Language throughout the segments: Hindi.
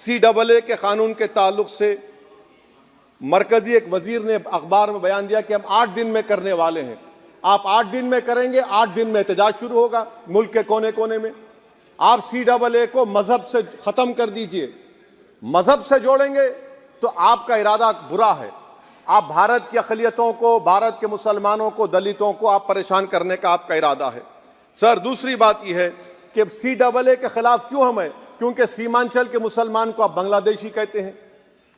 CAA के कानून के ताल्लुक से मरकजी एक वजीर ने अखबार में बयान दिया कि हम 8 दिन में करने वाले हैं। आप 8 दिन में करेंगे, 8 दिन में एहतजाज शुरू होगा मुल्क के कोने कोने में। आप CAA को मजहब से खत्म कर दीजिए, मजहब से जोड़ेंगे तो आपका इरादा बुरा है। आप भारत की अक़लियतों को, भारत के मुसलमानों को, दलितों को आप परेशान करने का आपका इरादा है। सर, दूसरी बात यह है कि CAA के खिलाफ क्यों हम हैं? क्योंकि सीमांचल के मुसलमान को आप बांग्लादेशी कहते हैं।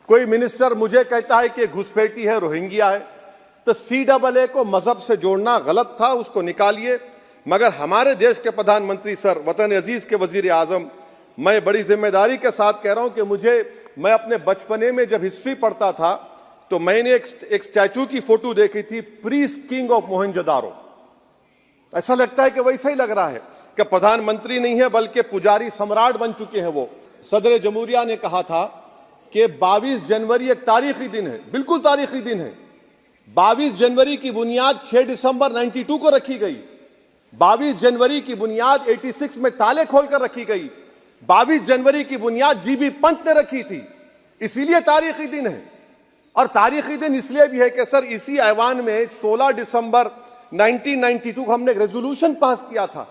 कोई मिनिस्टर मुझे कहता है कि घुसपैठी है, रोहिंग्या है। तो CAA को मजहब से जोड़ना गलत था, उसको निकालिए। मगर हमारे देश के प्रधानमंत्री सर, वतन अजीज के वजीर आजम, मैं बड़ी जिम्मेदारी के साथ कह रहा हूं कि मैं अपने बचपने में जब हिस्ट्री पढ़ता था तो मैंने एक स्टैचू की फोटो देखी थी, प्रीस्ट किंग ऑफ मोहनजोदारो। ऐसा लगता है कि वैसा ही लग रहा है कि प्रधानमंत्री नहीं है बल्कि पुजारी सम्राट बन चुके हैं वो। सदर जमहूरिया ने कहा था कि 22 जनवरी एक तारीखी दिन है, बिल्कुल तारीखी दिन है। 22 जनवरी की बुनियाद 6 दिसंबर 92 को रखी गई। 22 जनवरी की बुनियाद 86 में ताले खोलकर रखी गई। 22 जनवरी की बुनियाद जीबी पंत ने रखी थी, इसीलिए तारीखी दिन है। और तारीखी दिन इसलिए भी है कि सर, इसी ऐवान में 16 दिसंबर 1992 को हमने एक रेजोल्यूशन पास किया था।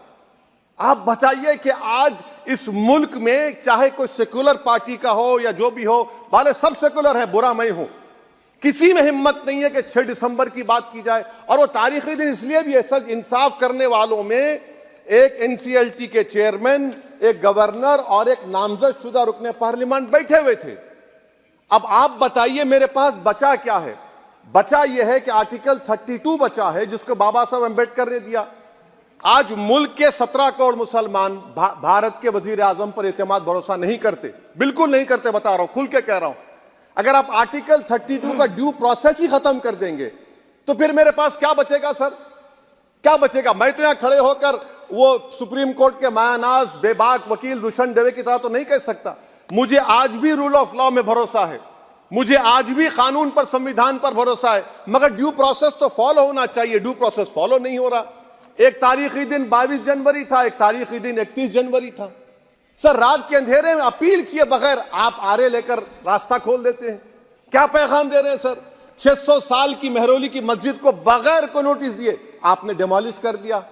आप बताइए कि आज इस मुल्क में चाहे कोई सेकुलर पार्टी का हो या जो भी हो, वाले सब सेकुलर है, बुरा मैं हूं, किसी में हिम्मत नहीं है कि 6 दिसंबर की बात की जाए। और वो तारीखी दिन इसलिए भी है सर, इंसाफ करने वालों में एक NCLT के चेयरमैन, एक गवर्नर और एक नामजद शुदा रुकने पार्लियामेंट बैठे हुए थे। अब आप बताइए मेरे पास बचा क्या है? बचा यह है कि आर्टिकल 32 बचा है, जिसको बाबा साहब अम्बेडकर ने दिया। आज मुल्क के 17 करोड़ मुसलमान भारत के वजीर आजम पर एतमाद भरोसा नहीं करते, बिल्कुल नहीं करते, बता रहा हूं, खुल के कह रहा हूं। अगर आप आर्टिकल 32 का ड्यू प्रोसेस ही खत्म कर देंगे तो फिर मेरे पास क्या बचेगा सर? क्या बचेगा? मैं तो यहां खड़े होकर वो सुप्रीम कोर्ट के मायानाज बेबाक वकील दुष्यंत दवे की तरह तो नहीं कह सकता। मुझे आज भी रूल ऑफ लॉ में भरोसा है, मुझे आज भी कानून पर, संविधान पर भरोसा है, मगर ड्यू प्रोसेस तो फॉलो होना चाहिए। ड्यू प्रोसेस फॉलो नहीं हो रहा। एक तारीखी दिन 22 जनवरी था, एक तारीखी दिन 31 जनवरी था। सर, रात के अंधेरे में अपील किए बगैर आप आरे लेकर रास्ता खोल देते हैं। क्या पैगाम दे रहे हैं सर? 600 साल की मेहरौली की मस्जिद को बगैर को नोटिस दिए आपने डिमोलिश कर दिया।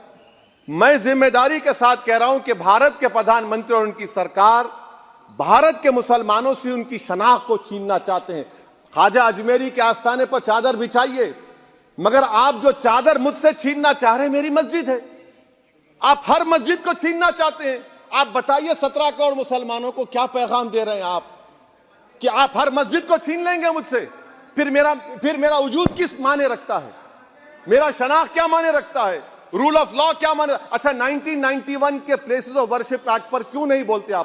मैं जिम्मेदारी के साथ कह रहा हूं कि भारत के प्रधानमंत्री और उनकी सरकार भारत के मुसलमानों से उनकी शनाख्त को छीनना चाहते हैं। ख्वाजा अजमेरी के आस्थाने पर चादर बिछाइए, मगर आप जो चादर मुझसे छीनना चाह रहे हैं, मेरी मस्जिद है, आप हर मस्जिद को छीनना चाहते हैं। आप बताइए 17 करोड़ मुसलमानों को क्या पैगाम दे रहे हैं आप कि आप हर मस्जिद को छीन लेंगे मुझसे? फिर मेरा वजूद किस माने रखता है? मेरा शनाख्त क्या माने रखता है? रूल ऑफ लॉ क्या माने? अच्छा, 1991 के प्लेसेस ऑफ वर्शिप एक्ट पर क्यों नहीं बोलते आप?